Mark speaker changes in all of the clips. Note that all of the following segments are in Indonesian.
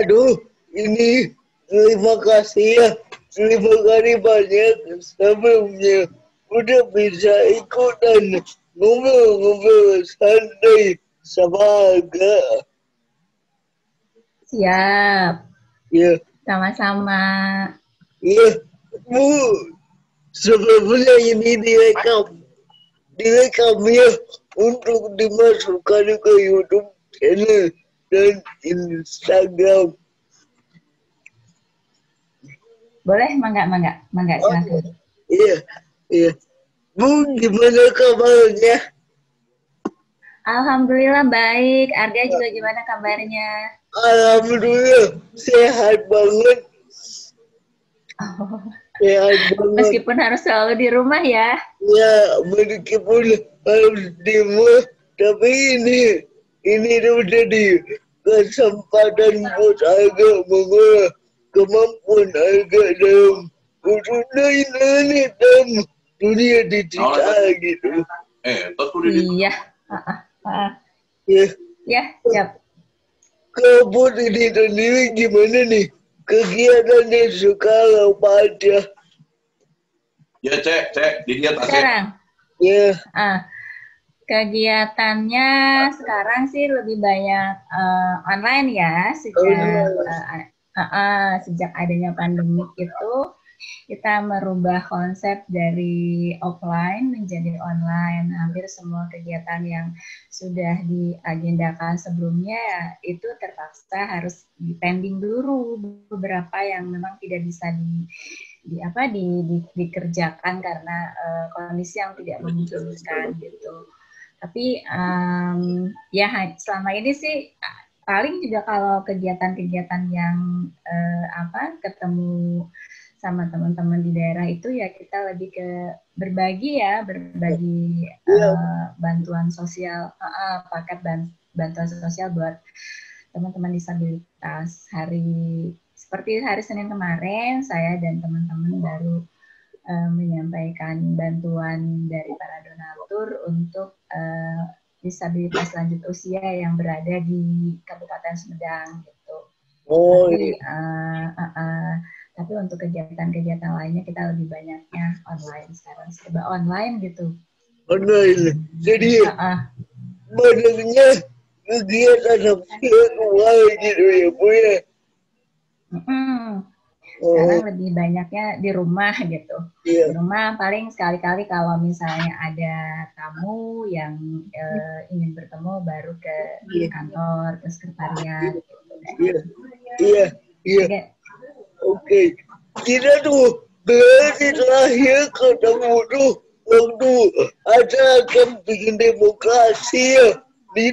Speaker 1: Aduh, ini terima kasih ya. Terima kasih banyak sebelumnya. Udah bisa ikut dan ngobrol-ngobrol santai sama Aga.
Speaker 2: Siap.
Speaker 1: Ya,
Speaker 2: Sama-sama.
Speaker 1: ya. Bu, sebelumnya ini direkam ya untuk dimasukkan ke YouTube channel dan Instagram.
Speaker 2: Boleh, mangga, silakan.
Speaker 1: Iya, iya. Bu, gimana kabarnya?
Speaker 2: Alhamdulillah baik. Ardia juga gimana kabarnya?
Speaker 1: Alhamdulillah, sehat banget.
Speaker 2: Oh.
Speaker 1: Sehat banget.
Speaker 2: Meskipun harus selalu di rumah ya.
Speaker 1: Ya, meskipun harus di rumah, tapi ini udah jadi kesempatan buat agak mengolah kemampuan agak dalam khususnya internet dalam dunia digital gitu.
Speaker 2: Iya.
Speaker 1: Ya.
Speaker 2: Ya, siap.
Speaker 1: Kamu ini sendiri gimana nih? Kegiatannya sekarang apa aja?
Speaker 3: Ya, Cek, dilihat aja.
Speaker 2: Sekarang?
Speaker 1: Ya.
Speaker 2: Kegiatannya sekarang sih lebih banyak online ya, sejak adanya pandemik itu kita merubah konsep dari offline menjadi online. Hampir semua kegiatan yang sudah diagendakan sebelumnya itu terpaksa harus pending dulu, beberapa yang memang tidak bisa dikerjakan karena kondisi yang tidak memungkinkan gitu. Tapi ya selama ini sih paling juga kalau kegiatan-kegiatan yang ketemu sama teman-teman di daerah itu ya kita lebih ke berbagi bantuan sosial, paket bantuan sosial buat teman-teman disabilitas. Seperti hari Senin kemarin saya dan teman-teman baru menyampaikan bantuan dari para donatur untuk disabilitas lanjut usia yang berada di Kabupaten Sumedang gitu. Tapi untuk kegiatan-kegiatan lainnya kita lebih banyaknya online sekarang, serba online gitu.
Speaker 1: Online. Jadi banyaknya kegiatan virtual gitu ya Bu ya.
Speaker 2: Sekarang lebih banyaknya di rumah gitu. Di rumah paling sekali-kali kalau misalnya ada tamu yang ingin bertemu baru ke kantor, ke sekretariat gitu.
Speaker 1: Iya. Oke. Kita tuh berarti terakhir ketemu tuh waktu ada bikin demokrasi ya di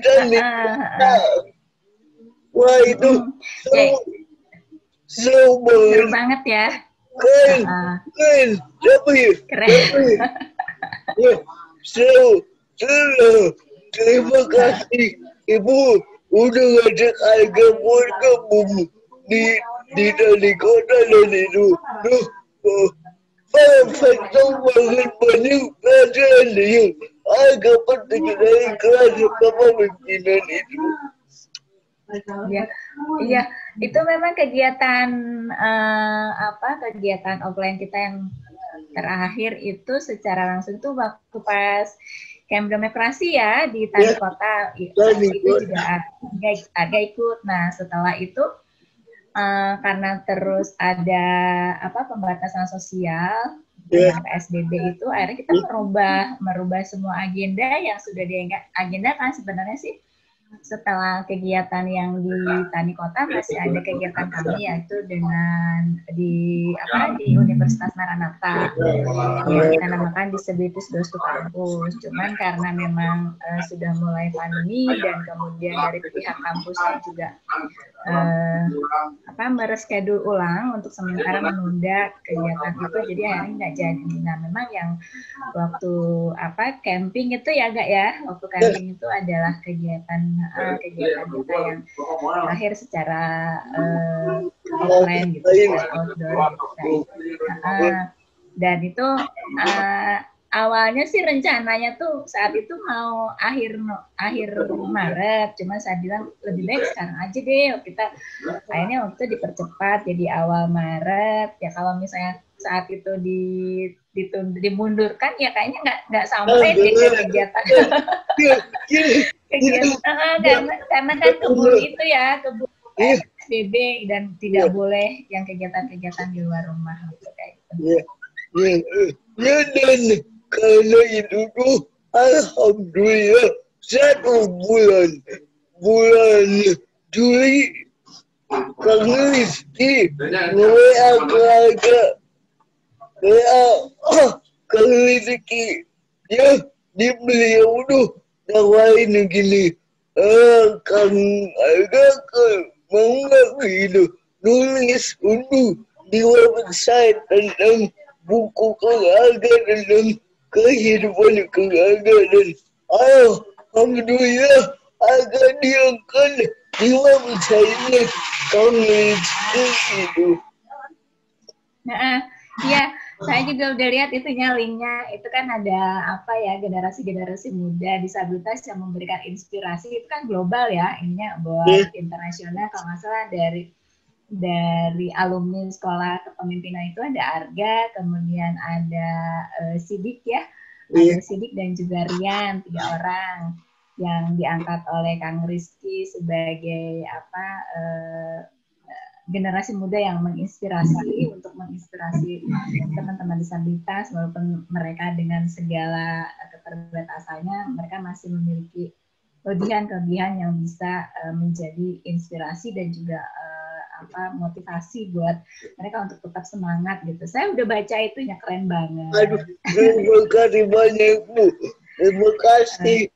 Speaker 1: wah itu seru
Speaker 2: banget ya.
Speaker 1: Keren. Seru. Terima kasih Ibu udah ngajak agak bergabung di dari kota dan itu. Perfect banget banyak pelajaran yang agak penting dari kelas kepemimpinan itu.
Speaker 2: Iya, itu memang kegiatan kegiatan offline kita yang terakhir itu secara langsung tuh waktu pas Camp Demokrasi ya di Tani Kota itu juga agak ikut. Nah setelah itu karena terus ada pembatasan sosial dengan PSBB itu akhirnya kita merubah semua agenda yang sudah diagendakan. Sebenarnya sih setelah kegiatan yang di Tani Kota masih ada kegiatan kami yaitu dengan di Universitas Maranatha yang kita namakan Disabilitas Goes to Campus. Cuman karena memang sudah mulai pandemi dan kemudian dari pihak kampusnya juga mereschedule ulang untuk sementara menunda kegiatan itu, jadi akhirnya nggak jadi. Nah memang yang waktu camping itu ya waktu camping itu adalah kegiatan kita yang terakhir secara offline gitu, outdoor gitu. Dan itu awalnya sih rencananya tuh saat itu mau akhir Maret, cuma saya bilang lebih baik sekarang aja deh. Kita akhirnya waktu itu dipercepat jadi awal Maret. Ya kalau misalnya saat itu dimundurkan ya kayaknya nggak sampai deh ke kegiatan karena kan keburu itu ya, keburu PSBB dan tidak boleh yang kegiatan-kegiatan di luar rumah gitu kayak gitu.
Speaker 1: Ya dan karena itu tuh alhamdulillah 1 bulan Juli Kang Rizky WA keluarga Kang Rizky ya di beliau tuh nawarin gini Kang agak mau nggak gitu nulis untuk di website tentang buku keluarga tentang kehidupan keluarga dan alhamdulillah agak diangkat di website-nya Kang Rizky itu.
Speaker 2: Nah, iya, saya juga udah lihat itunya linknya. Itu kan ada apa ya, generasi-generasi muda disabilitas yang memberikan inspirasi. Itu kan global ya, ininya buat internasional. Kalau nggak salah dari alumni sekolah kepemimpinan itu ada Arga, kemudian ada Sidik ya, ada Sidik dan juga Rian, 3 orang yang diangkat oleh Kang Rizky sebagai generasi muda yang menginspirasi untuk menginspirasi teman-teman disabilitas walaupun mereka dengan segala keterbatasannya mereka masih memiliki kelebihan-kelebihan yang bisa menjadi inspirasi dan juga motivasi buat mereka untuk tetap semangat gitu. Saya udah baca itunya keren banget.
Speaker 1: Aduh, terima kasih banyak Bu. Terima kasih.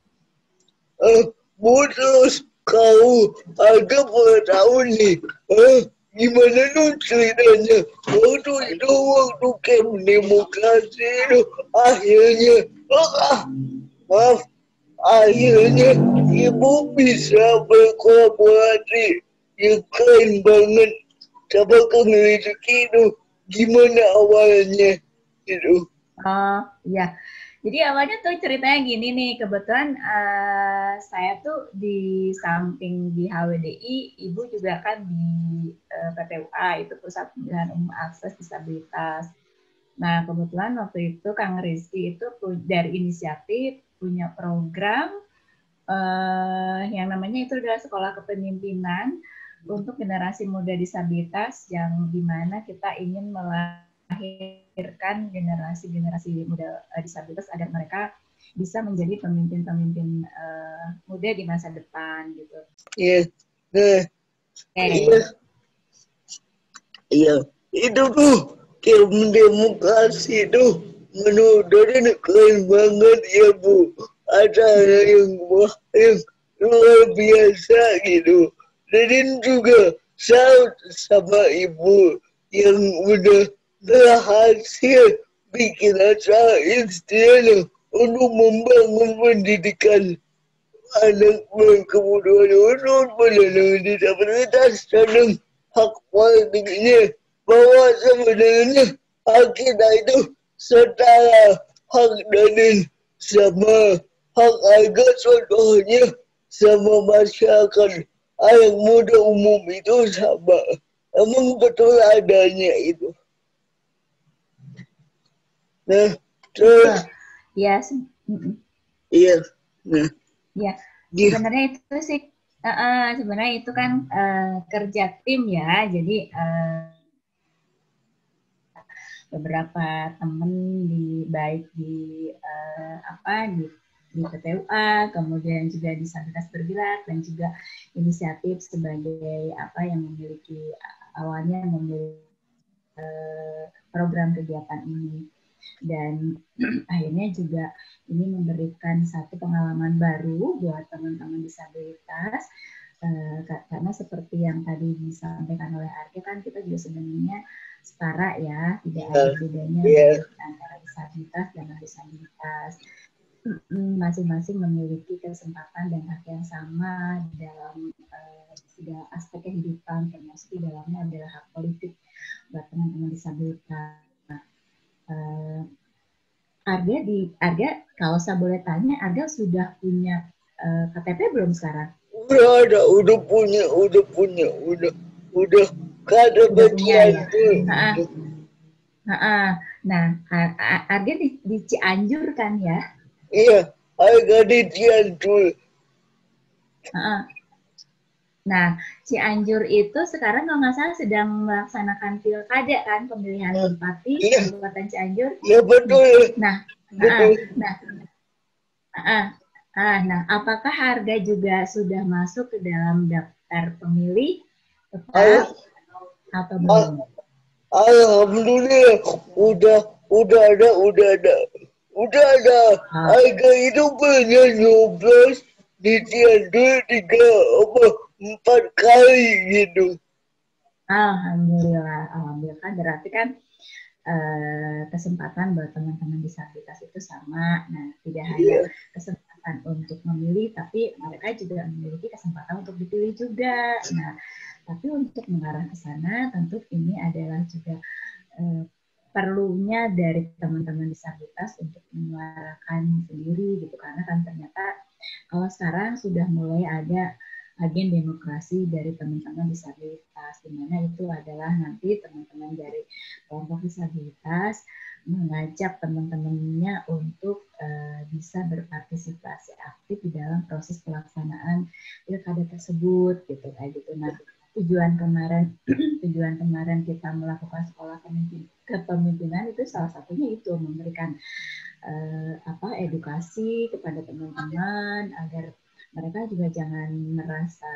Speaker 1: Bu terus kau ada pengetahuan nih. Gimana tuh ceritanya? Waktu itu waktu camp demokrasi itu akhirnya maaf akhirnya ibu bisa berkolaborasi yang keren banget sama Kang Rizky itu gimana awalnya itu?
Speaker 2: Oh iya, jadi awalnya tuh ceritanya gini nih, kebetulan saya tuh di samping di HWDI, ibu juga kan di PPUA, itu Pusat Pembinaan Umum Akses Disabilitas. Nah kebetulan waktu itu Kang Rizky itu dari inisiatif punya program yang namanya itu adalah Sekolah Kepemimpinan untuk generasi muda disabilitas yang dimana kita ingin melahirkan generasi-generasi muda disabilitas agar mereka bisa menjadi pemimpin-pemimpin muda di masa depan gitu.
Speaker 1: Iya, nah, iya, itu tuh camp demokrasi tuh menurut Deden keren banget ya Bu. Acara yang luar biasa gitu. Deden juga salut sama Ibu yang udah berhasil bikin acara istilah untuk membangun pendidikan anak berkebutuhan khusus penyandang disabilitas dan hak politiknya bahwa sebenarnya hak kita itu setara hak dan sama hak harga contohnya sama masyarakat anak muda umum itu sama. Emang betul adanya itu. Nah, terus
Speaker 2: iya,
Speaker 1: iya, nah,
Speaker 2: ya sebenarnya itu sih sebenarnya itu kan kerja tim ya, jadi beberapa temen baik di PPUA, kemudian juga disabilitas bergerak dan juga inisiatif sebagai yang memiliki awalnya memiliki program kegiatan ini dan akhirnya juga ini memberikan satu pengalaman baru buat teman-teman disabilitas karena seperti yang tadi disampaikan oleh Arke kan kita juga sebenarnya setara ya, tidak ada bedanya antara disabilitas dan non-disabilitas. Masing-masing memiliki kesempatan dan hak yang sama di dalam segala aspek kehidupan, termasuk di dalamnya adalah hak politik buat teman-teman disabilitas. Arga kalau saya boleh tanya, Arga sudah punya KTP belum sekarang?
Speaker 1: Udah ada, udah punya, kada
Speaker 2: Udah punya ya.
Speaker 1: tuh.
Speaker 2: Nah, Arga di Cianjur kan ya?
Speaker 1: Iya, harga di Cianjur.
Speaker 2: Nah, Cianjur itu sekarang kalau nggak salah sedang melaksanakan pilkada kan, pemilihan bupati Kabupaten Cianjur.
Speaker 1: Iya betul.
Speaker 2: Nah, nah, apakah Arga juga sudah masuk ke dalam daftar pemilih tetap atau belum?
Speaker 1: Alhamdulillah, udah ada. Harga itu punya 12 di Cianjur 4 kali gitu.
Speaker 2: Alhamdulillah kan berarti kan kesempatan buat teman-teman disabilitas itu sama. Nah, tidak hanya kesempatan untuk memilih, tapi mereka juga memiliki kesempatan untuk dipilih juga. Nah, tapi untuk mengarah ke sana, tentu ini adalah juga perlunya dari teman-teman disabilitas untuk menyuarakan sendiri gitu, karena kan ternyata kalau sekarang sudah mulai ada agen demokrasi dari teman-teman disabilitas, di mana itu adalah nanti teman-teman dari kelompok disabilitas mengajak teman-temannya untuk bisa berpartisipasi aktif di dalam proses pelaksanaan pilkada tersebut, gitu kayak gitu. Nah, tujuan kemarin kita melakukan sekolah kepemimpinan itu salah satunya itu memberikan edukasi kepada teman-teman agar mereka juga jangan merasa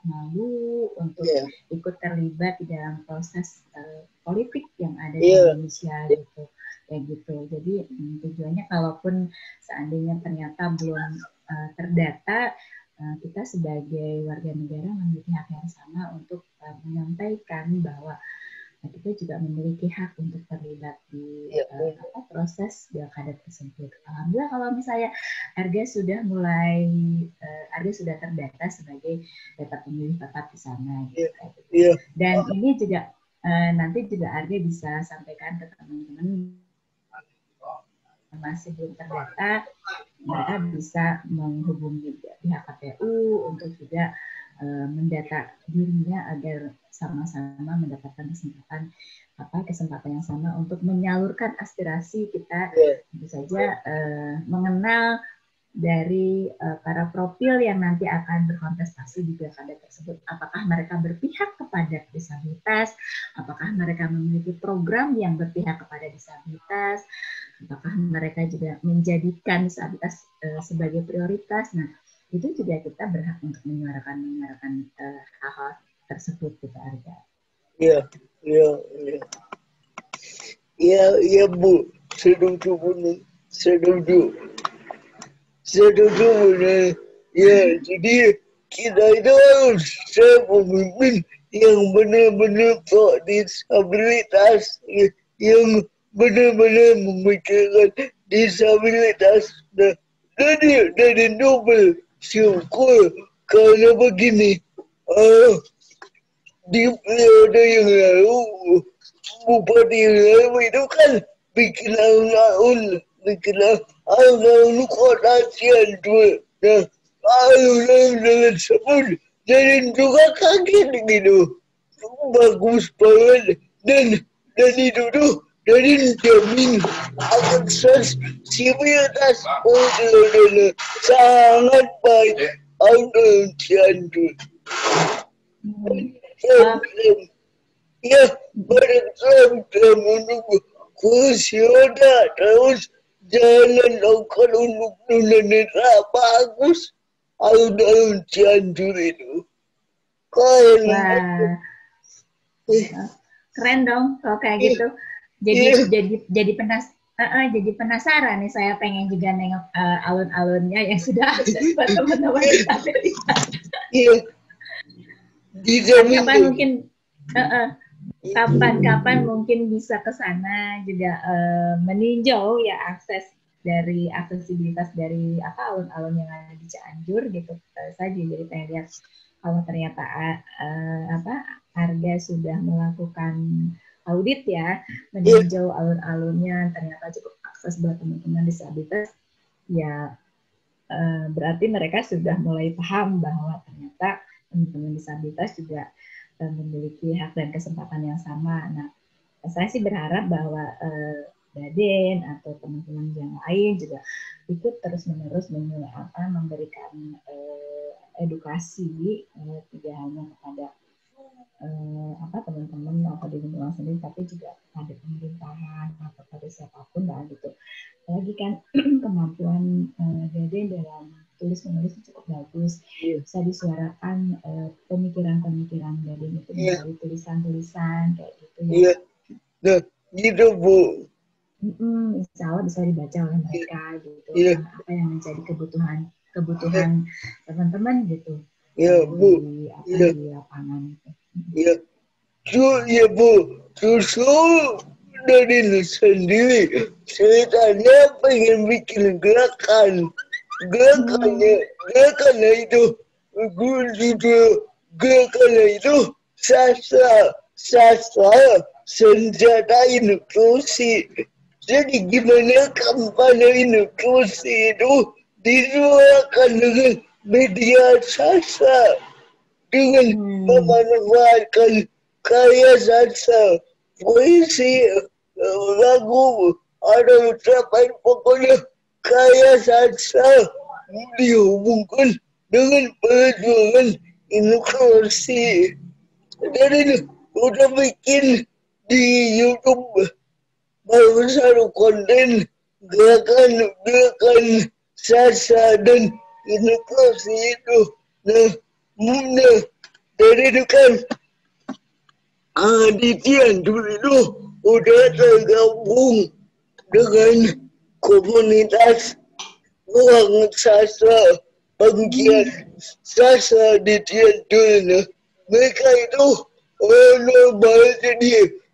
Speaker 2: malu untuk ikut terlibat di dalam proses politik yang ada di Indonesia gitu, kayak gitu. Jadi tujuannya kalaupun seandainya ternyata belum terdata, kita sebagai warga negara memiliki hak yang sama untuk menyampaikan bahwa kita juga memiliki hak untuk terlibat di proses pilkada tersebut. Alhamdulillah kalau misalnya Arga sudah terdata sebagai data pemilih tetap di sana. Gitu. Dan ini juga nanti juga Arga bisa sampaikan ke teman-teman yang masih belum terdata, mereka bisa menghubungi pihak KPU untuk juga mendata dirinya agar sama-sama mendapatkan kesempatan yang sama untuk menyalurkan aspirasi kita, tentu saja mengenal dari para profil yang nanti akan berkontestasi di pilkada tersebut. Apakah mereka berpihak kepada disabilitas? Apakah mereka memiliki program yang berpihak kepada disabilitas? Apakah mereka juga menjadikan disabilitas sebagai prioritas? Nah, itu juga kita berhak untuk menyuarakan hal-hal tersebut, kita Arga.
Speaker 1: Iya Bu, setuju benar. Ya, jadi kita itu harus pemimpin yang benar-benar pro disabilitas, yang benar-benar memikirkan disabilitas. Dari double syukur karena begini, di periode yang lalu bupati yang lalu itu kan bikin alun-alun kota Cianjur. Nah, alun-alun dengan sebut dan juga kaget gitu, bagus banget, dan itu tuh dari jamin akses sivitas untuk sangat baik alun-alun Cianjur. Ya, berkesan menunggu kursi roda terus jalan lokal untuk tunanetra bagus alun-alun Cianjur itu.
Speaker 2: Keren dong kalau kayak gitu. Jadi penasaran nih, saya pengen juga nengok alun-alunnya yang sudah akses buat teman-teman disabilitas.
Speaker 1: Iya.
Speaker 2: Kapan mungkin bisa ke sana juga meninjau ya dari aksesibilitas dari alun-alun yang ada di Cianjur gitu saja. Jadi pengen lihat kalau ternyata Arga sudah melakukan audit ya, meninjau alun-alunnya ternyata cukup akses buat teman-teman disabilitas, ya berarti mereka sudah mulai paham bahwa ternyata teman-teman disabilitas juga memiliki hak dan kesempatan yang sama. Nah, saya sih berharap bahwa Daden atau teman-teman yang lain juga ikut terus-menerus memberikan edukasi, tidak hanya kepada teman-teman atau di lingkungan sendiri, tapi juga pada pemerintahan atau pada siapapun lah gitu. Lagi kan kemampuan Daden dalam tulis menulis cukup bagus, bisa disuarakan pemikiran-pemikiran Daden itu melalui tulisan-tulisan kayak gitu ya.
Speaker 1: Nah, gitu Bu.
Speaker 2: Insya Allah bisa dibaca oleh mereka gitu. Apa yang menjadi kebutuhan teman-teman gitu.
Speaker 1: Bu.
Speaker 2: Di lapangan gitu.
Speaker 1: Ya Bu, justru dari sendiri ceritanya pengen bikin gerakannya itu gerakannya itu sastra senjata inklusi. Jadi gimana kampanye inklusi itu disuarakan dengan media sastra dengan memanfaatkan karya sastra, puisi, lagu, ada ucapan, pokoknya karya sastra dihubungkan dengan perjuangan inklusi. Jadi udah bikin di YouTube baru satu konten gerakan sastra dan inklusi itu. Nah, dari itu kan Aditya dulu itu udah tergabung dengan komunitas orang sastra bagian sastra Aditya dulu. Mereka itu orang banget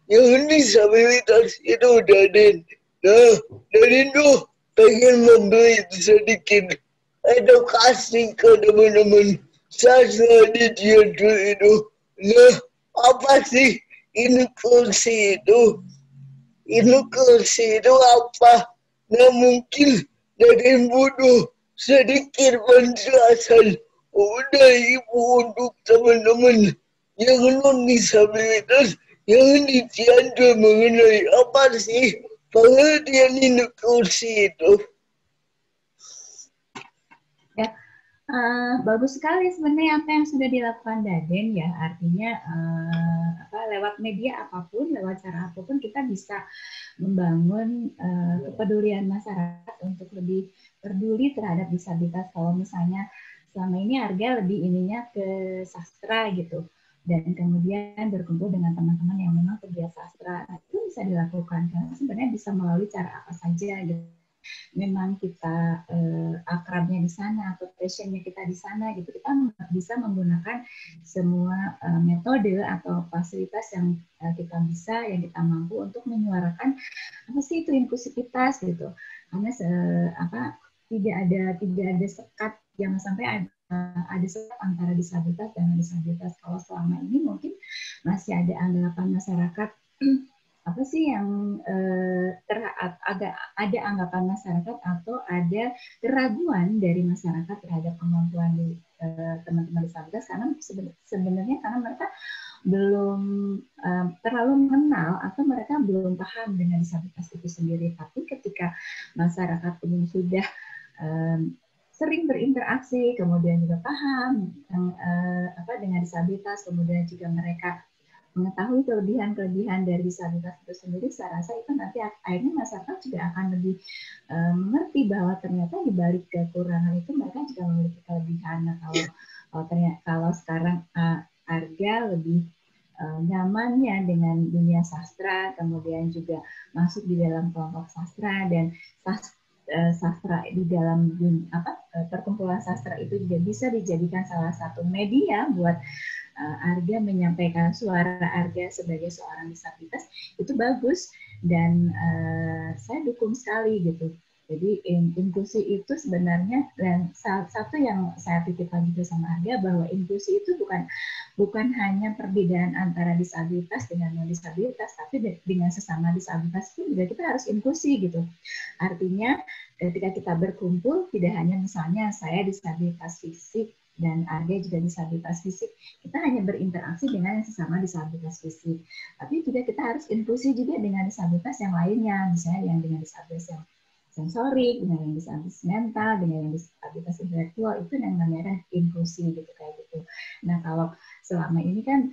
Speaker 1: yang disabilitas itu Daden. Nah, Daden tuh pengen memberi sedikit edukasi ke teman-teman sastra Aditya dulu itu. Nah, apa sih inklusi itu? Inklusi itu apa? Nah, mungkin Daden butuh sedikit penjelasan dari Ibu untuk teman-teman yang non-disabilitas yang dijanjikan mengenai apa sih pengertian inklusi itu.
Speaker 2: Ya, bagus sekali sebenarnya apa yang sudah dilakukan Daden ya, artinya lewat media apapun, lewat cara apapun kita bisa membangun kepedulian masyarakat untuk lebih peduli terhadap disabilitas. Kalau misalnya selama ini Arga lebih ininya ke sastra gitu, dan kemudian berkumpul dengan teman-teman yang memang pegiat sastra, itu bisa dilakukan karena sebenarnya bisa melalui cara apa saja gitu. Memang kita akrabnya di sana atau passionnya kita di sana gitu, kita bisa menggunakan semua metode atau fasilitas yang kita bisa, yang kita mampu untuk menyuarakan apa sih itu inklusivitas gitu. Karena tidak ada sekat, jangan sampai ada sekat antara disabilitas dan disabilitas. Kalau selama ini mungkin masih ada anggapan masyarakat apa sih yang ada anggapan masyarakat atau ada keraguan dari masyarakat terhadap kemampuan teman-teman disabilitas, karena sebenarnya karena mereka belum terlalu mengenal atau mereka belum paham dengan disabilitas itu sendiri. Tapi ketika masyarakat ini sudah sering berinteraksi, kemudian juga paham dengan disabilitas, kemudian juga mereka mengetahui kelebihan-kelebihan dari disabilitas itu sendiri, saya rasa itu nanti akhirnya masyarakat juga akan lebih mengerti bahwa ternyata di balik kekurangan itu mereka juga memiliki kelebihan. Nah, kalau sekarang Arga lebih nyamannya dengan dunia sastra, kemudian juga masuk di dalam kelompok sastra, dan sastra di dalam perkumpulan sastra itu juga bisa dijadikan salah satu media buat Arga menyampaikan suara Arga sebagai seorang disabilitas, itu bagus, dan saya dukung sekali gitu. Jadi inklusi itu sebenarnya, dan salah satu yang saya titipkan juga sama Arga, bahwa inklusi itu bukan hanya perbedaan antara disabilitas dengan non disabilitas, tapi dengan sesama disabilitas itu juga kita harus inklusi gitu. Artinya ketika kita berkumpul, tidak hanya misalnya saya disabilitas fisik dan Arga juga disabilitas fisik, kita hanya berinteraksi dengan yang sesama disabilitas fisik, tapi juga kita harus inklusi juga dengan disabilitas yang lainnya, misalnya yang dengan disabilitas yang sensorik, dengan yang disabilitas mental, dengan yang disabilitas intelektual, itu yang namanya inklusi gitu, kayak gitu. Nah, kalau selama ini kan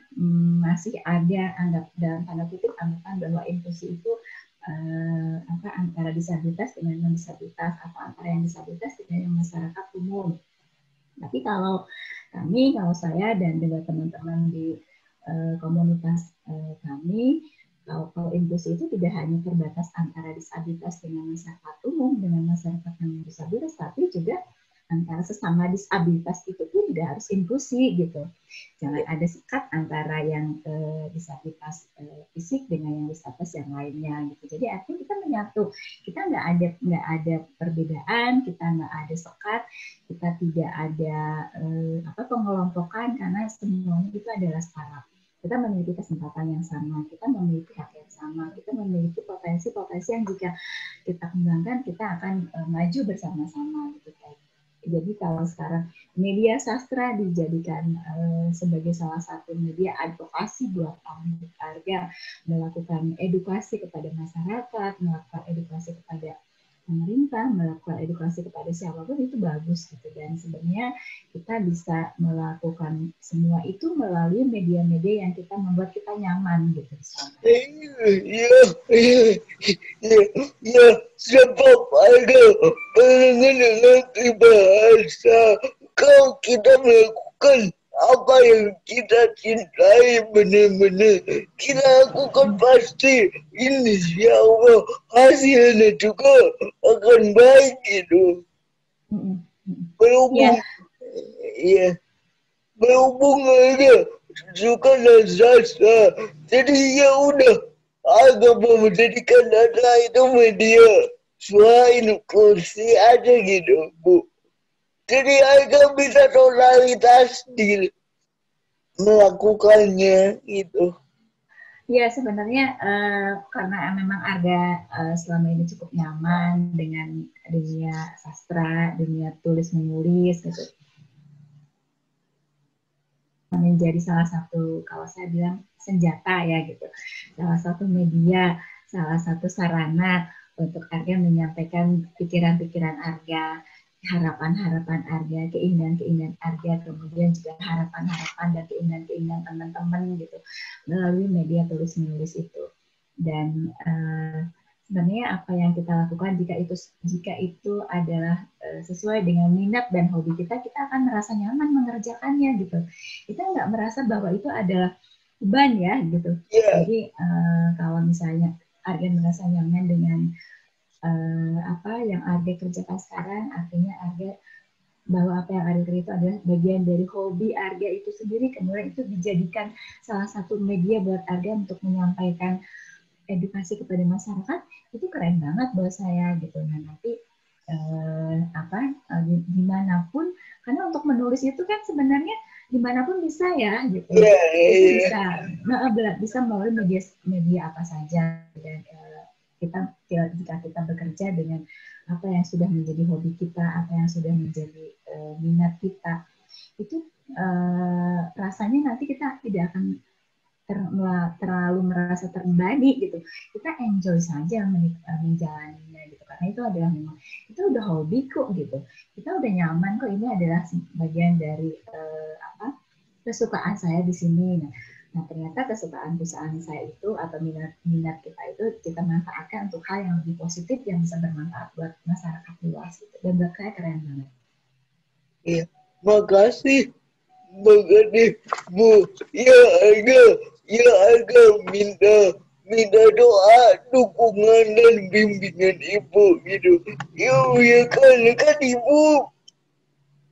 Speaker 2: masih ada dalam tanda kutip anggapan bahwa inklusi itu antara disabilitas dengan non disabilitas, atau antara yang disabilitas dengan yang masyarakat umum. Tapi kalau saya dan juga teman-teman di komunitas kami, kalau inklusi itu tidak hanya terbatas antara disabilitas dengan masyarakat umum, dengan masyarakat yang disabilitas, tapi juga antara sesama disabilitas itu pun juga harus inklusi gitu. Jangan ada sekat antara yang disabilitas fisik dengan yang disabilitas yang lainnya gitu. Jadi artinya kita menyatu, kita nggak ada perbedaan, kita nggak ada sekat, kita tidak ada pengelompokan, karena semuanya itu adalah setara. Kita memiliki kesempatan yang sama, kita memiliki hak yang sama, kita memiliki potensi-potensi yang jika kita kembangkan, kita akan maju bersama-sama gitu. Jadi kalau sekarang media sastra dijadikan sebagai salah satu media advokasi buat Arga, melakukan edukasi kepada masyarakat, melakukan edukasi kepada pemerintah, melakukan edukasi kepada siapapun, itu bagus gitu. Dan sebenarnya kita bisa melakukan semua itu melalui media-media yang kita membuat kita nyaman gitu.
Speaker 1: Ya, sebab ada mengenai bahasa, kalau kita melakukan apa yang kita cintai benar-benar, kita lakukan, pasti insya Allah hasilnya juga akan baik gitu. Berhubung, berhubung ada suka dan sastra, jadi ya udah agak menjadikan data itu media suara inklusi aja gitu, Bu. Jadi agak bisa totalitas di melakukannya gitu.
Speaker 2: Ya, sebenarnya karena memang Arga selama ini cukup nyaman dengan dunia sastra, dunia tulis-menulis gitu. Menjadi salah satu, kalau saya bilang, senjata ya gitu. Salah satu media, salah satu sarana untuk Arga menyampaikan pikiran-pikiran Arga, harapan-harapan Arga, keinginan-keinginan Arga, kemudian juga harapan-harapan dan keinginan-keinginan teman-teman gitu, melalui media tulis-menulis itu. Dan sebenarnya apa yang kita lakukan, jika itu adalah sesuai dengan minat dan hobi kita akan merasa nyaman mengerjakannya gitu. Kita nggak merasa bahwa itu adalah beban ya gitu. Jadi kalau misalnya Arga merasa nyaman dengan apa yang Arga kerjakan sekarang, artinya Arga bahwa apa yang Arga kerjakan itu adalah bagian dari hobi Arga itu sendiri, kemudian itu dijadikan salah satu media buat Arga untuk menyampaikan edukasi kepada masyarakat, itu keren banget buat saya gitu. Nah, nanti dimanapun, karena untuk menulis itu kan sebenarnya dimanapun bisa ya gitu. Itu bisa melalui media apa saja. Dan jika kita bekerja dengan apa yang sudah menjadi hobi kita, apa yang sudah menjadi minat kita, itu rasanya nanti kita tidak akan terlalu merasa terbebani gitu. Kita enjoy saja menjalaninya gitu, karena itu adalah memang itu udah hobi kok gitu. Kita udah nyaman kok, ini adalah bagian dari kesukaan saya di sini. Nah, ternyata kesukaan perusahaan saya itu atau minat kita itu kita manfaatkan untuk hal yang lebih positif yang bisa bermanfaat buat masyarakat luas gitu. Dan buat saya keren banget.
Speaker 1: Iya, makasih Bu. Ya Arga minta doa, dukungan dan bimbingan Ibu gitu. Ya kan Ibu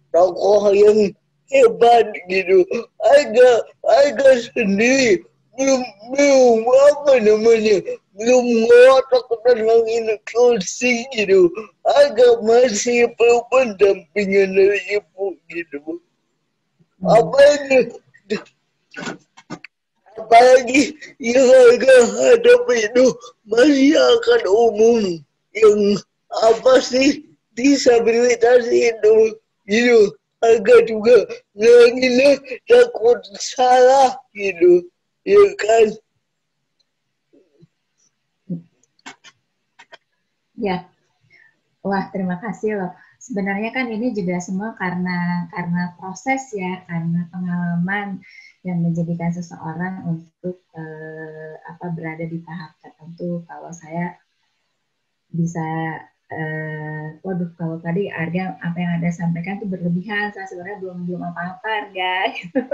Speaker 1: tokoh yang hebat gitu. Arga sendiri belum belum apa namanya, belum ngotak tentang inklusi gitu. Agak masih perlu pendampingan dari ibu gitu. Apalagi yang harga hadapi itu masyarakat umum yang apa sih disabilitas itu gitu, agak juga nangis takut salah gitu ya kan.
Speaker 2: Ya, wah terima kasih loh. Sebenarnya kan ini juga semua karena proses ya, karena pengalaman yang menjadikan seseorang untuk berada di tahap tertentu. Kalau saya bisa, waduh kalau tadi Arga apa yang Anda sampaikan itu berlebihan, saya sebenarnya belum apa-apa Arga, gitu.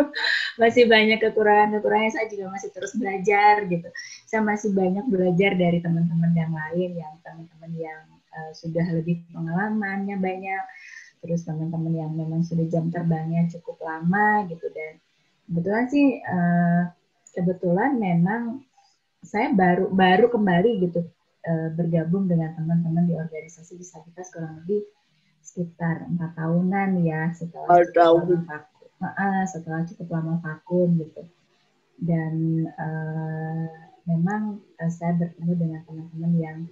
Speaker 2: Masih banyak kekurangan-kekurangan, saya juga masih terus belajar gitu. Saya masih banyak belajar dari teman-teman yang lain, teman-teman yang sudah lebih pengalamannya banyak, terus teman-teman yang memang sudah jam terbangnya cukup lama gitu. Dan kebetulan sih kebetulan memang saya baru kembali gitu bergabung dengan teman-teman di organisasi disabilitas kurang lebih sekitar 4 tahunan ya, setelah cukup lama vakum gitu. Dan memang saya bertemu dengan teman-teman yang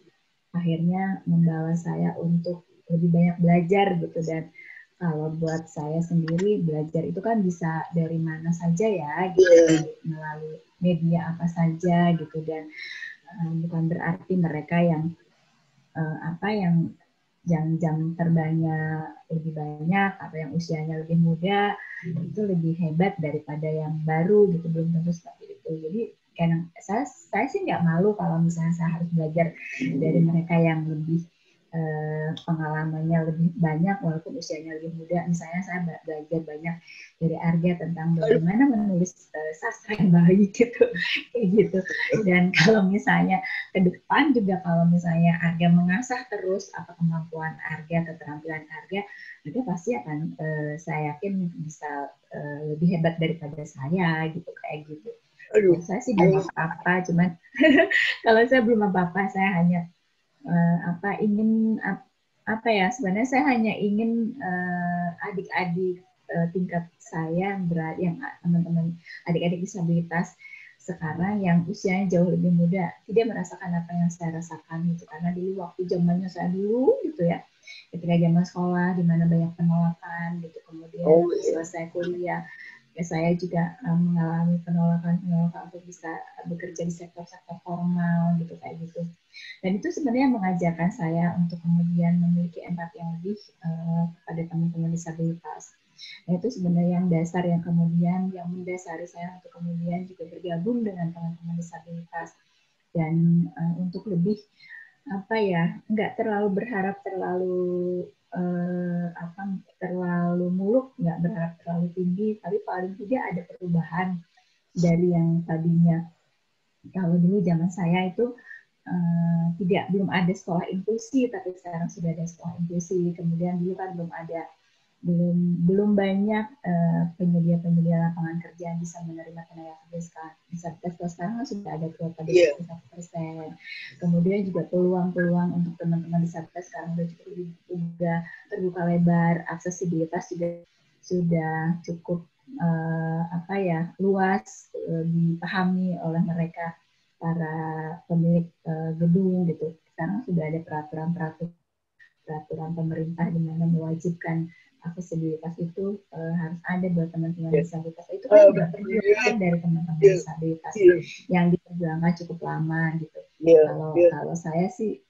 Speaker 2: akhirnya membawa saya untuk lebih banyak belajar gitu. Dan kalau buat saya sendiri, belajar itu kan bisa dari mana saja ya, gitu, melalui media apa saja gitu. Dan bukan berarti mereka yang yang jam terbangnya lebih banyak atau yang usianya lebih muda itu lebih hebat daripada yang baru gitu, belum tentu seperti itu. Jadi kadang saya sih nggak malu kalau misalnya saya harus belajar dari mereka yang lebih pengalamannya lebih banyak walaupun usianya lebih muda. Misalnya saya belajar banyak dari Arga tentang bagaimana menulis sastra yang baik gitu, kayak gitu. Dan kalau misalnya ke depan juga kalau misalnya Arga mengasah terus apa kemampuan Arga, keterampilan Arga pasti akan saya yakin bisa lebih hebat daripada saya gitu, kayak gitu.
Speaker 1: Aduh.
Speaker 2: Saya sih belum apa-apa, cuman kalau saya belum apa-apa, saya hanya ingin sebenarnya saya hanya ingin adik-adik tingkat saya yang teman-teman adik-adik disabilitas sekarang yang usianya jauh lebih muda tidak merasakan apa yang saya rasakan gitu. Karena dulu waktu zamannya saya dulu gitu ya, ketika zaman sekolah di mana banyak penolakan gitu, kemudian selesai kuliah ya saya juga mengalami penolakan untuk bisa bekerja di sektor-sektor formal gitu, kayak gitu. Dan itu sebenarnya mengajarkan saya untuk kemudian memiliki empati yang lebih pada teman-teman disabilitas. Nah itu sebenarnya yang dasar yang kemudian yang mendasari saya untuk kemudian juga bergabung dengan teman-teman disabilitas dan untuk lebih nggak terlalu berharap terlalu terlalu muluk, nggak berharap terlalu tinggi, tapi paling tidak ada perubahan dari yang tadinya kalau dulu zaman saya itu belum ada sekolah inklusi, tapi sekarang sudah ada sekolah inklusi. Kemudian dulu kan belum banyak penyedia lapangan kerja yang bisa menerima tenaga kerja disabilitas. Sekarang sudah ada kuota 21%. Kemudian juga peluang-peluang untuk teman-teman disabilitas sekarang sudah terbuka lebar, aksesibilitas juga sudah cukup luas dipahami oleh mereka para pemilik gedung gitu. Sekarang sudah ada peraturan pemerintah di mana mewajibkan aksesibilitas itu harus ada buat teman-teman disabilitas. Itu kan juga perjuangan dari teman-teman disabilitas yang diperjuangkan cukup lama gitu. Kalau saya sih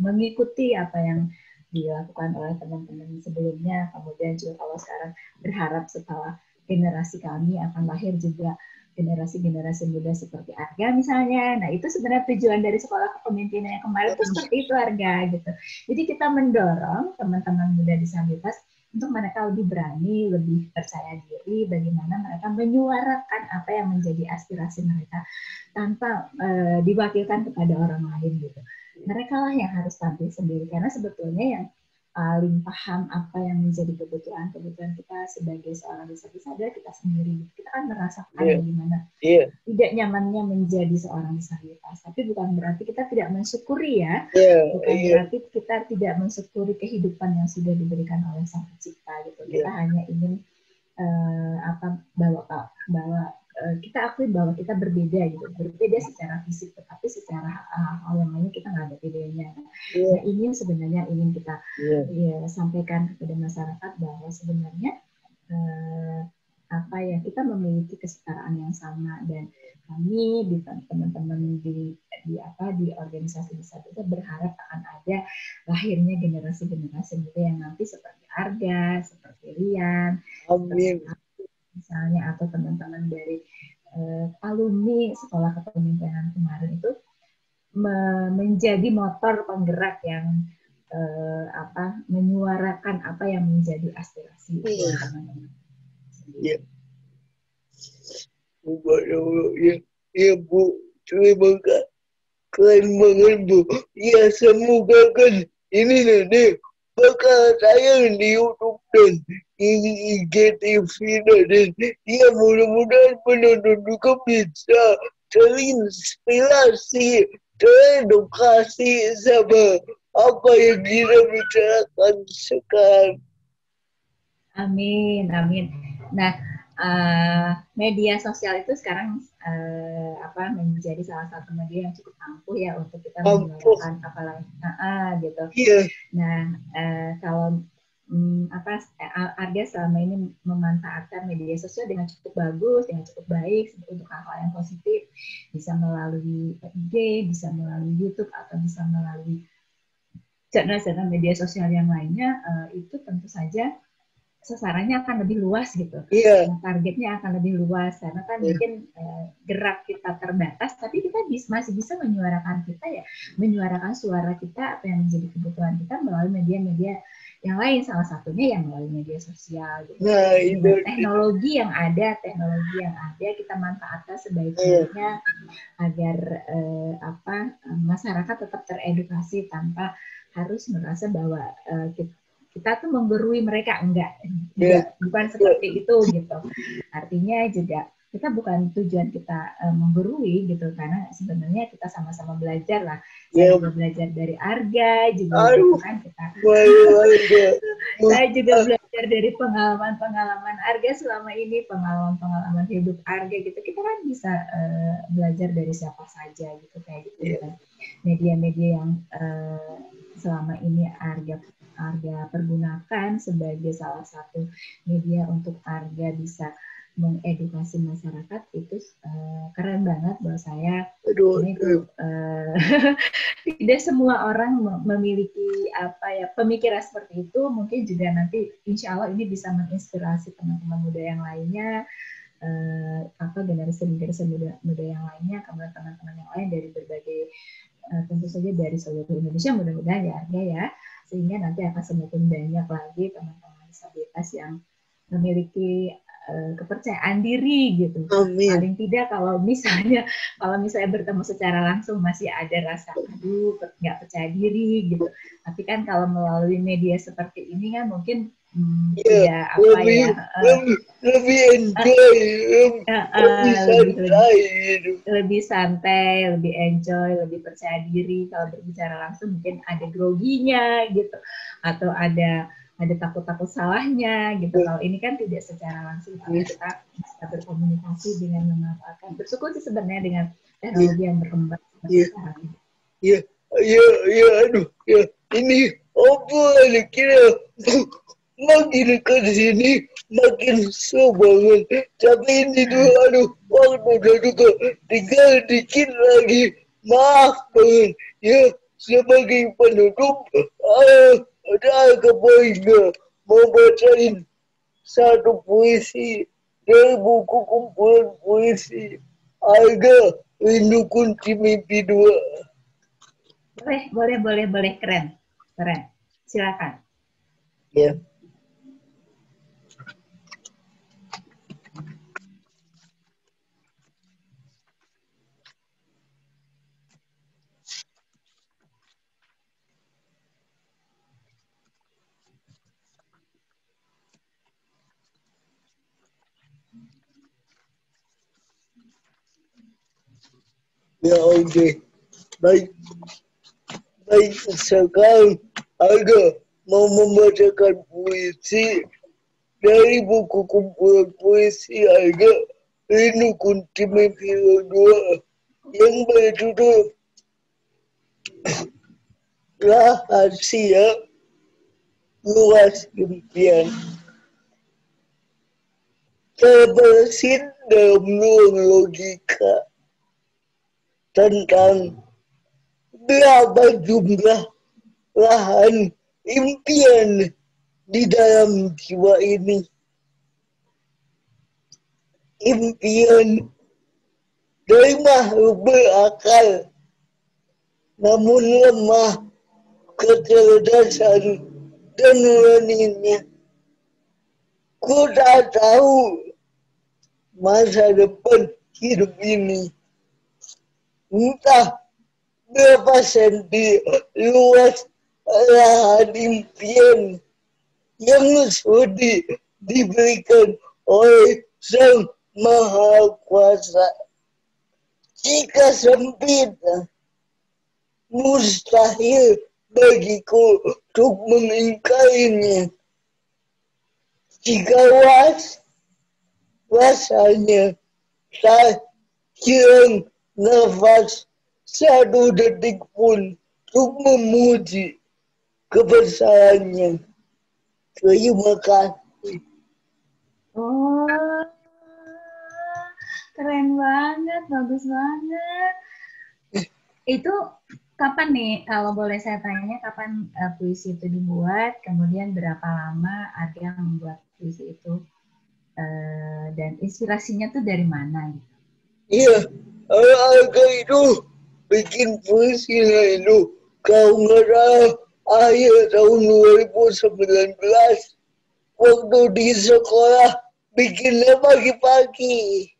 Speaker 2: mengikuti apa yang dilakukan oleh teman-teman sebelumnya, kemudian juga kalau sekarang berharap setelah generasi kami akan lahir juga generasi-generasi muda seperti Arga misalnya. Nah itu sebenarnya tujuan dari sekolah kepemimpinan yang kemarin itu seperti itu Arga gitu. Jadi kita mendorong teman-teman muda disabilitas untuk mereka lebih berani, lebih percaya diri, bagaimana mereka menyuarakan apa yang menjadi aspirasi mereka tanpa diwakilkan kepada orang lain gitu. Mereka lah yang harus tampil sendiri, karena sebetulnya yang paling paham apa yang menjadi kebutuhan kita sebagai seorang disabilitas adalah kita sendiri. Kita kan merasakan bagaimana tidak nyamannya menjadi seorang disabilitas. Tapi bukan berarti kita tidak mensyukuri ya. Bukan berarti kita tidak mensyukuri kehidupan yang sudah diberikan oleh Sang Pencipta gitu. Kita hanya ingin bahwa kita akui bahwa kita berbeda gitu, berbeda secara fisik, tetapi secara hal yang lainnya kita nggak ada bedanya. Nah ini sebenarnya ingin kita sampaikan kepada masyarakat bahwa sebenarnya kita memiliki kesetaraan yang sama, dan kami di teman-teman di organisasi disabilitas berharap akan ada lahirnya generasi-generasi muda yang nanti seperti Arga, seperti Rian, misalnya, atau teman-teman dari alumni sekolah kepemimpinan kemarin itu menjadi motor penggerak yang menyuarakan apa yang menjadi aspirasi teman-teman.
Speaker 1: Ya Bu, terima kasih. Keren banget Bu. Ya semoga kan ini nanti bakal tayang di YouTube dan IGTV dan ya mudah-mudahan penonton juga bisa terinspirasi, teredukasi sama apa yang kita bicarakan sekarang.
Speaker 2: Amin, amin. Nah, media sosial itu sekarang menjadi salah satu media yang cukup ampuh ya untuk kita menyuarakan apalagi gitu. Nah, kalau Arga selama ini memanfaatkan media sosial dengan cukup bagus, dengan cukup baik untuk hal-hal yang positif, bisa melalui IG, bisa melalui YouTube, atau bisa melalui channel-channel media sosial yang lainnya, itu tentu saja sasarannya akan lebih luas gitu. Targetnya akan lebih luas karena kan mungkin gerak kita terbatas, tapi kita masih bisa menyuarakan menyuarakan suara kita, apa yang menjadi kebutuhan kita melalui media-media yang lain, salah satunya yang melalui media sosial gitu. Dengan teknologi yang ada kita manfaatkan sebaik-baiknya agar masyarakat tetap teredukasi tanpa harus merasa bahwa kita tuh menggurui mereka, bukan seperti itu gitu. Artinya juga kita bukan tujuan kita menggurui gitu, karena sebenarnya kita sama-sama belajar lah. Saya juga belajar dari Arga juga gitu kan kita. Saya juga belajar dari pengalaman Arga selama ini, pengalaman hidup Arga gitu. Kita kan bisa belajar dari siapa saja gitu kayak gitu kan. Media-media yang selama ini Arga pergunakan sebagai salah satu media untuk Arga bisa mengedukasi masyarakat, itu keren banget buat saya. Tidak semua orang memiliki pemikiran seperti itu. Mungkin juga nanti insya Allah ini bisa menginspirasi teman-teman muda yang lainnya, generasi muda yang lainnya, kemudian teman-teman yang lain dari berbagai tentu saja dari seluruh Indonesia, mudah-mudahan ya Arga ya, sehingga nanti akan semakin banyak lagi teman-teman disabilitas yang memiliki kepercayaan diri gitu. Paling tidak kalau misalnya bertemu secara langsung masih ada rasa nggak percaya diri gitu. Tapi kan kalau melalui media seperti ini kan mungkin
Speaker 1: lebih enjoy,
Speaker 2: lebih santai, lebih enjoy, lebih percaya diri. Kalau berbicara langsung mungkin ada groginya gitu, atau ada takut-takut salahnya gitu. Kalau ini kan tidak secara langsung, tapi kita bisa berkomunikasi dengan memanfaatkan. Bersyukur sih sebenarnya dengan teknologi yang berkembang sekarang.
Speaker 1: Ini apa kira makin ke sini makin seru banget. Tapi ini tuh waktu juga tinggal dikit lagi. Maaf banget ya, sebagai penutup ada kebaiknya mau bacain satu puisi dari buku kumpulan puisi Arga Rindu Kunci Mimpi 2.
Speaker 2: Boleh, keren. Silakan.
Speaker 1: Ya oke. Baik. Baik, sekarang Aga mau membacakan puisi dari buku kumpulan puisi Aga Rindu Kunci Mimpi 2 yang berjudul Rahasia Luas Impian. Terbersit dalam ruang logika tentang berapa jumlah lahan impian di dalam jiwa ini. Impian dari makhluk berakal, namun lemah kecerdasan dan nuraninya. Ku tak tahu masa depan hidup ini. Entah berapa senti luas lahan impian yang sudi diberikan oleh Sang Maha Kuasa. Jika sempit, mustahil bagiku untuk mengingkarinya. Jika luas, rasanya tak hilang nafas satu detik pun untuk memuji kebesarannya. Terima kasih.
Speaker 2: Oh, keren banget, bagus banget. Itu kapan nih, kalau boleh saya tanya, kapan puisi itu dibuat, kemudian berapa lama Arga membuat puisi itu, dan inspirasinya tuh dari mana?
Speaker 1: Iya, Arga itu bikin puisinya itu kalau nggak salah akhir tahun 2019 waktu di sekolah bikinnya pagi-pagi.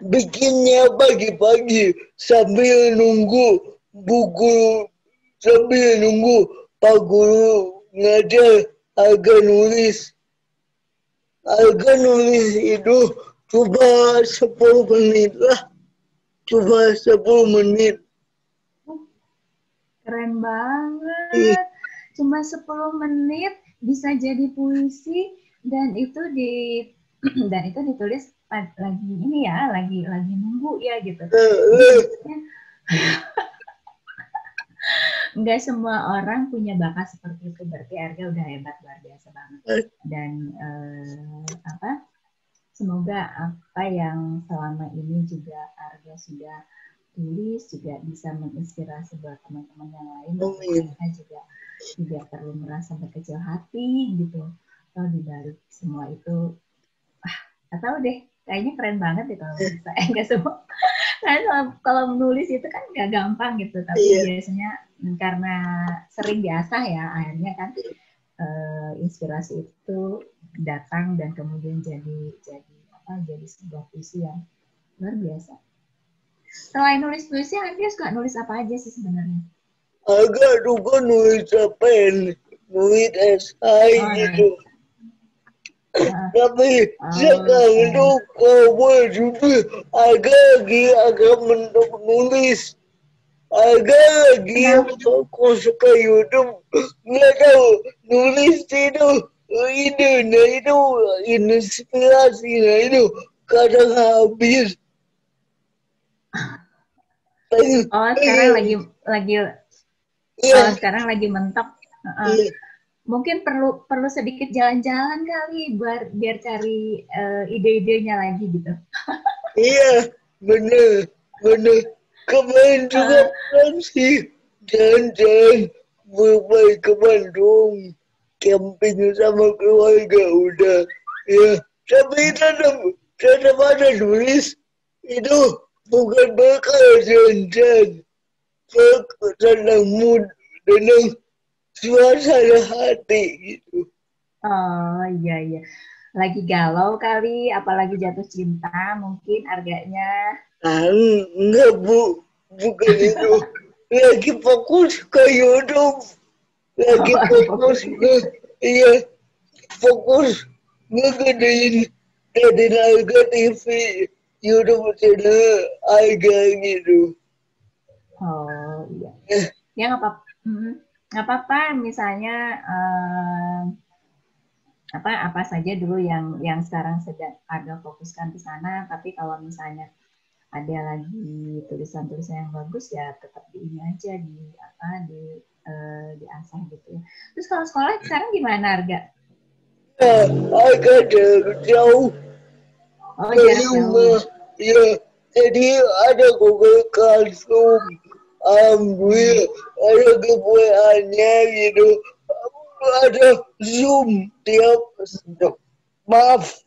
Speaker 1: Bikinnya pagi-pagi sambil nunggu buku, sambil nunggu Pak Guru ngajar Arga nulis. Arga nulis itu cuma 10 menit lah. Cuma 10 menit.
Speaker 2: Keren banget. Cuma 10 menit bisa jadi puisi dan itu ditulis lagi ini ya, lagi nunggu ya gitu. Nggak semua orang punya bakat seperti itu, berarti Arga udah hebat, luar biasa banget. Dan semoga apa yang selama ini juga Arga sudah tulis juga bisa menginspirasi buat teman-teman yang lain. Mereka juga tidak perlu merasa berkecil hati gitu. Kalau dibalik semua itu, atau deh, kayaknya keren banget deh kalau bisa. Enggak semua. Kan kalau menulis itu kan nggak gampang gitu, tapi biasanya karena sering diasah ya, akhirnya kan inspirasi itu datang dan kemudian jadi sebuah puisi yang luar biasa. Selain nulis puisi, Arga suka nulis apa aja sih sebenarnya?
Speaker 1: Arga juga nulis pen, nulis esai gitu. Tapi sekarang itu kalau jujur Arga lagi agak mentok nulis. Arga lagi fokus ke YouTube. Nggak tahu nulis itu idenya itu inspirasinya itu kadang habis.
Speaker 2: Sekarang lagi mentok. Mungkin perlu sedikit jalan-jalan kali biar cari ide-idenya lagi gitu.
Speaker 1: Iya, bener. Kemarin juga kan sih jalan-jalan berbalik ke Bandung, camping sama keluarga udah. Ya, tapi tetap ada tulis itu bukan bakal jalan-jalan. Tentang mood, tentang suasana hati gitu.
Speaker 2: Oh iya. Lagi galau kali, apalagi jatuh cinta mungkin Arganya.
Speaker 1: Enggak Bu, bukan itu. Lagi fokus ke YouTube. Lagi fokus fokus ngegedein Arga TV YouTube channel harga gitu.
Speaker 2: Oh iya. Ya nggak apa-apa. Nggak apa-apa. Misalnya apa saja dulu yang sekarang sedang ada fokuskan di sana. Tapi kalau misalnya ada lagi tulisan-tulisan yang bagus ya tetap di ini aja di asah gitu ya. Terus kalau sekolah sekarang gimana Arga?
Speaker 1: Ya, agak jauh
Speaker 2: Oh
Speaker 1: dari
Speaker 2: jarak
Speaker 1: rumah.
Speaker 2: jauh.
Speaker 1: Ya, jadi ada Google Classroom. Alhamdulillah ada kebuahannya gitu. Ada Zoom tiap maaf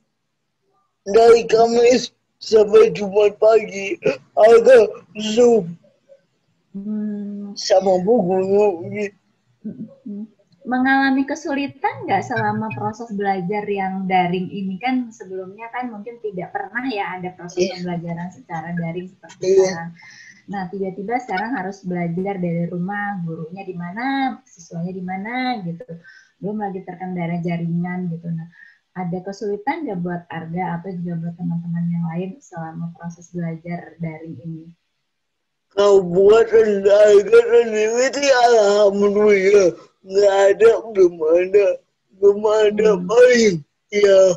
Speaker 1: dari Kamis sampai Jumat pagi ada Zoom sama bu guru gitu.
Speaker 2: Mengalami kesulitan nggak selama proses belajar yang daring ini kan sebelumnya kan mungkin tidak pernah ya ada proses pembelajaran secara daring seperti sekarang. Nah tiba-tiba sekarang harus belajar dari rumah, gurunya di mana, siswanya di mana gitu. Belum lagi terkendala jaringan gitu. Nah ada kesulitan nggak buat Arga atau juga buat teman-teman yang lain selama proses belajar daring ini?
Speaker 1: Kalau buat harga sendiri sih alhamdulillah belum ada paling saya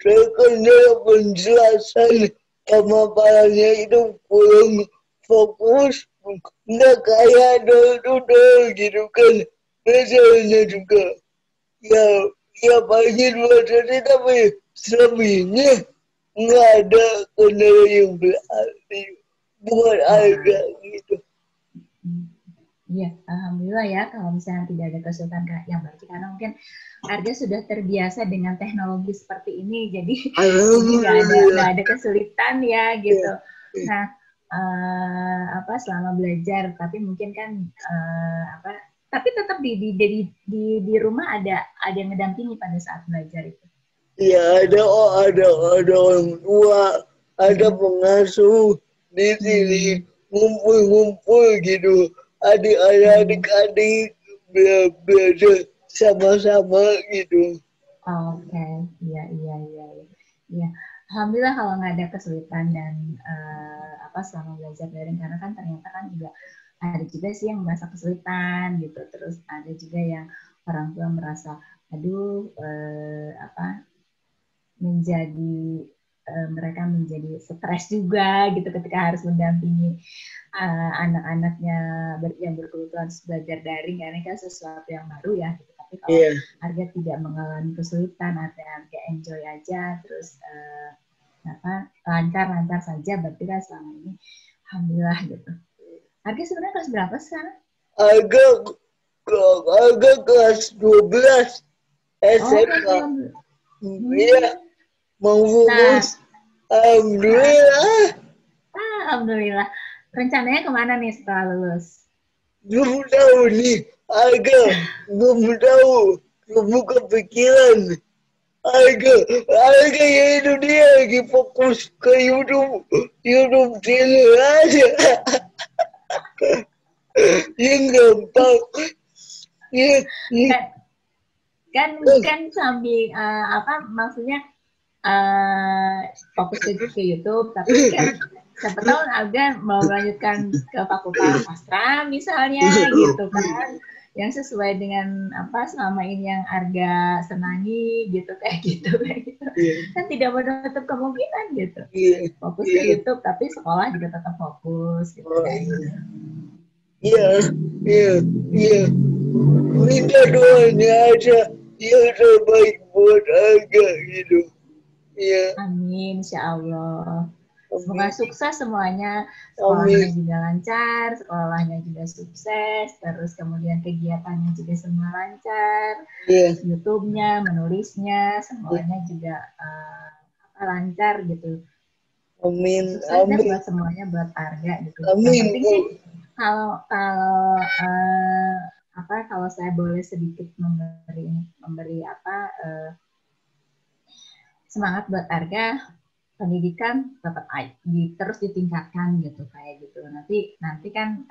Speaker 1: kendala penjelasan pemaparannya itu kurang fokus nggak kayak dulu gitu kan belajarnya juga ya paling belajarnya tapi selebihnya nggak ada kendala yang berarti buat harga gitu.
Speaker 2: Iya, alhamdulillah ya kalau misalnya tidak ada kesulitan yang berarti karena mungkin Arga sudah terbiasa dengan teknologi seperti ini, jadi nggak ada kesulitan ya gitu. Nah, selama belajar, tapi mungkin kan tapi tetap di rumah ada yang ngedampingi pada saat belajar itu.
Speaker 1: Iya ada orang tua, ada pengasuh di sini ngumpul gitu. Adik-adik belajar sama-sama gitu.
Speaker 2: Oke, iya. Alhamdulillah kalau nggak ada kesulitan dan selama belajar daring karena kan ternyata kan juga ada juga sih yang merasa kesulitan gitu, terus ada juga yang orang tua merasa aduh mereka menjadi stres juga gitu ketika harus mendampingi anak-anaknya yang berkebutuhan belajar daring karena kan sesuatu yang baru ya gitu. Tapi kalau Arga tidak mengalami kesulitan, Arga enjoy aja terus lancar saja berarti kan selama ini alhamdulillah gitu. Arga sebenarnya kelas berapa sekarang?
Speaker 1: Arga kelas 12 SMA. Iya, mau lulus.
Speaker 2: Alhamdulillah. Rencananya kemana nih setelah lulus?
Speaker 1: Belum tahu nih, belum tahu, belum kepikiran. Harga ya itu dia lagi fokus ke YouTube channel aja. Yang gampang.
Speaker 2: Kan sambil maksudnya fokus ke YouTube, tapi kan siapa tahu Alga mau melanjutkan ke fakultas sastra misalnya gitu kan, yang sesuai dengan selama ini yang Arga senangi gitu kayak gitu. Kan tidak menutup kemungkinan gitu. Fokus ke YouTube tapi sekolah juga tetap fokus gitu kayak gitu.
Speaker 1: Iya. Minta doanya aja yang terbaik buat Arga gitu. Iya.
Speaker 2: Amin, insya Allah. Semoga sukses semuanya, sekolahnya juga lancar, sekolahnya juga sukses, terus kemudian kegiatannya juga semua lancar, YouTube-nya, menulisnya, semuanya juga lancar gitu.
Speaker 1: Amin.
Speaker 2: Sukses buat semuanya, buat Arga gitu.
Speaker 1: Amin.
Speaker 2: Yang penting sih kalau saya boleh sedikit memberi semangat buat Arga, pendidikan tetap terus ditingkatkan gitu kayak gitu. Nanti kan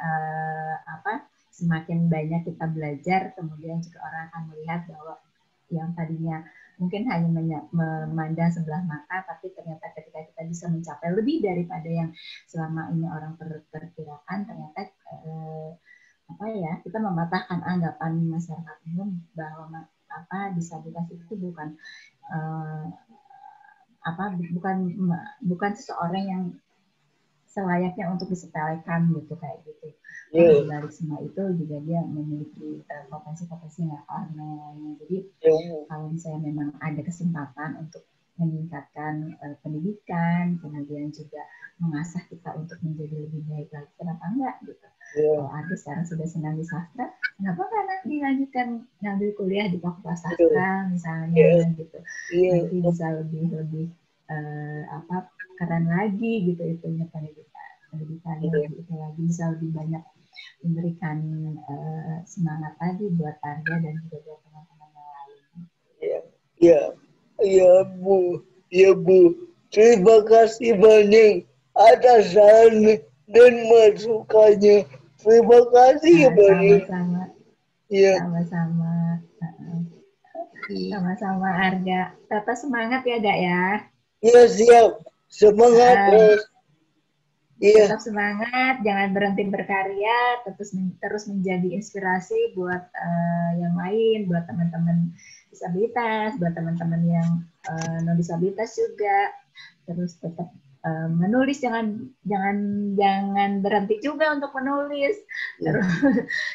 Speaker 2: semakin banyak kita belajar, kemudian juga orang akan melihat bahwa yang tadinya mungkin hanya memandang sebelah mata, tapi ternyata ketika kita bisa mencapai lebih daripada yang selama ini orang perkirakan, ternyata kita mematahkan anggapan masyarakat umum bahwa disabilitas itu bukan bukan seseorang yang selayaknya untuk disepelekan gitu kayak gitu. Di balik semua itu juga dia memiliki potensi-potensi yang lainnya. Jadi kalau misalnya memang ada kesempatan untuk meningkatkan pendidikan, kemudian juga mengasah kita untuk menjadi lebih baik lagi, kenapa enggak gitu. Kalau Ardi sekarang sudah senang di sastra, kenapa enggak dilanjutkan ngambil kuliah di Fakultas Sastra misalnya gitu. Nanti bisa lebih keren lagi gitu itunya pendidikannya lebih itu lagi, bisa lebih banyak memberikan semangat tadi buat Arga dan juga buat teman-teman yang lain.
Speaker 1: Ya Bu, terima kasih banyak atas saran dan masukannya. Terima kasih banyak.
Speaker 2: Sama-sama. Sama-sama. Sama-sama Arga. Tetap semangat ya Gak ya.
Speaker 1: Iya siap, semangat terus.
Speaker 2: Tetap semangat, jangan berhenti berkarya, terus menjadi inspirasi buat yang lain, buat teman-teman disabilitas, buat teman-teman yang non disabilitas juga. Terus tetap menulis, jangan berhenti juga untuk menulis. Terus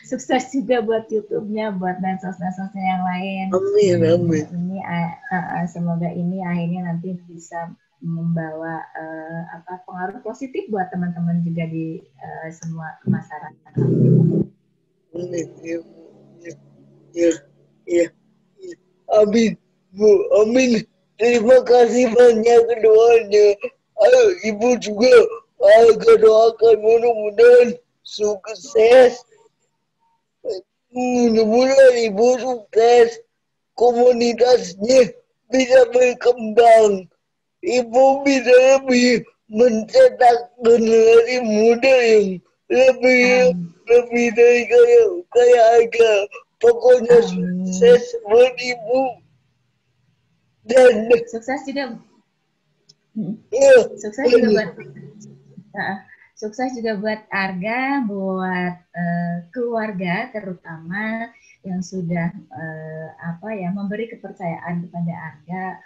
Speaker 2: sukses juga buat YouTube-nya, buat medsos-medsosnya yang lain.
Speaker 1: Amin.
Speaker 2: Ini semoga ini akhirnya nanti bisa membawa pengaruh positif buat teman-teman juga di semua masyarakat.
Speaker 1: Ya. Amin, Bu. Amin. Terima kasih banyak doanya. Ayo, Ibu juga doakan mudah-mudahan sukses. Mudah-mudahan Ibu sukses. Komunitasnya bisa berkembang. Ibu bisa lebih mencetak generasi muda yang lebih dari kayak Arga. Pokoknya sukses buat Ibu. Dan
Speaker 2: sukses juga. Sukses juga buat Arga, buat keluarga terutama yang sudah memberi kepercayaan kepada Arga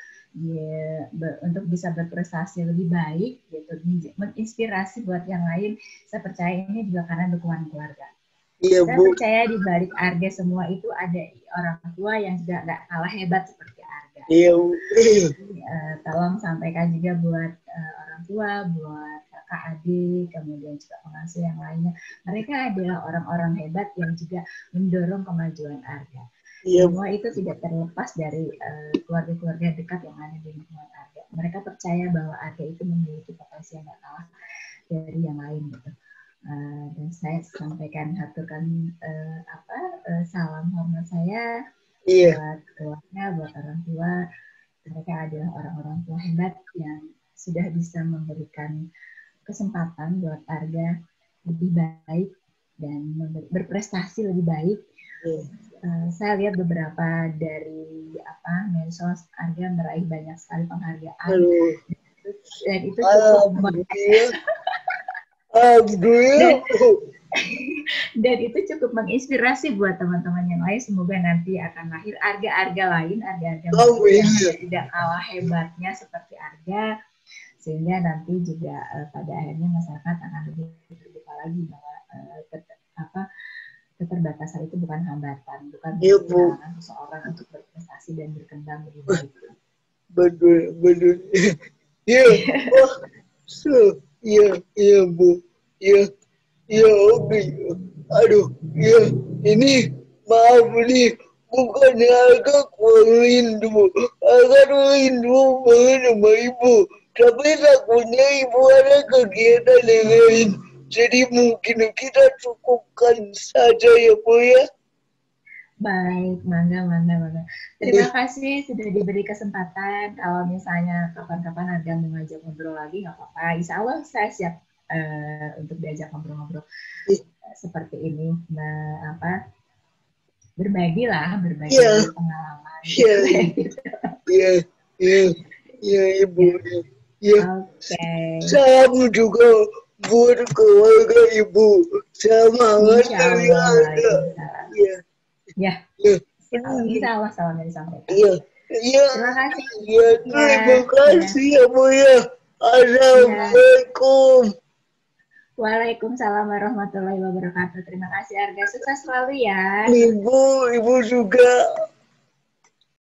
Speaker 2: untuk bisa berprestasi lebih baik, gitu, menginspirasi buat yang lain. Saya percaya ini juga karena dukungan keluarga. Saya percaya di balik Arga semua itu ada orang tua yang juga nggak kalah hebat seperti Arga. Tolong sampaikan juga buat orang tua, buat kakak adik, kemudian juga pengasuh yang lainnya. Mereka adalah orang-orang hebat yang juga mendorong kemajuan Arga. Semua itu tidak terlepas dari keluarga-keluarga dekat yang ada di lingkungan Arga. Mereka percaya bahwa Arga itu memiliki potensi yang nggak kalah dari yang lain gitu. Dan saya sampaikan haturkan salam hormat saya buat keluarga, buat orang tua. Mereka adalah orang-orang tua hebat yang sudah bisa memberikan kesempatan buat Arga lebih baik dan berprestasi lebih baik. Saya lihat beberapa dari medsos Arga meraih banyak sekali penghargaan dan itu cukup dan itu cukup menginspirasi buat teman-teman yang lain. Semoga nanti akan lahir Arga-Arga lain, Arga-Arga yang tidak kalah hebatnya seperti Arga, sehingga nanti juga pada akhirnya masyarakat akan lebih terbuka lagi bahwa keterbatasan itu bukan hambatan, bukan menghalangi seseorang untuk berprestasi dan berkembang lebih baik.
Speaker 1: Betul. Bu. Oke. Aduh, ini maaf nih, bukannya agak rindu banget sama Ibu, tapi takutnya Ibu ada kegiatan yang lain, jadi mungkin kita cukupkan saja ya Bu ya.
Speaker 2: Baik, mangga. Terima kasih sudah diberi kesempatan. Kalau misalnya kapan-kapan ada mau ngajak ngobrol lagi, nggak apa-apa. Insya Allah saya siap untuk diajak ngobrol-ngobrol seperti ini. Berbagi pengalaman.
Speaker 1: Iya, iya, iya Ibu. Iya.
Speaker 2: Oke.
Speaker 1: Salam juga buat keluarga Ibu. Semangat
Speaker 2: Insya
Speaker 1: dari
Speaker 2: Allah.
Speaker 1: Anda. Iya.
Speaker 2: Ya.
Speaker 1: Iya.
Speaker 2: Insya Allah salam yang disampaikan.
Speaker 1: Iya. Iya.
Speaker 2: Terima kasih.
Speaker 1: Iya, terima kasih ya Bu ya. Assalamualaikum.
Speaker 2: Waalaikumsalam warahmatullahi wabarakatuh. Terima kasih Arga. Sukses selalu ya.
Speaker 1: Ibu juga.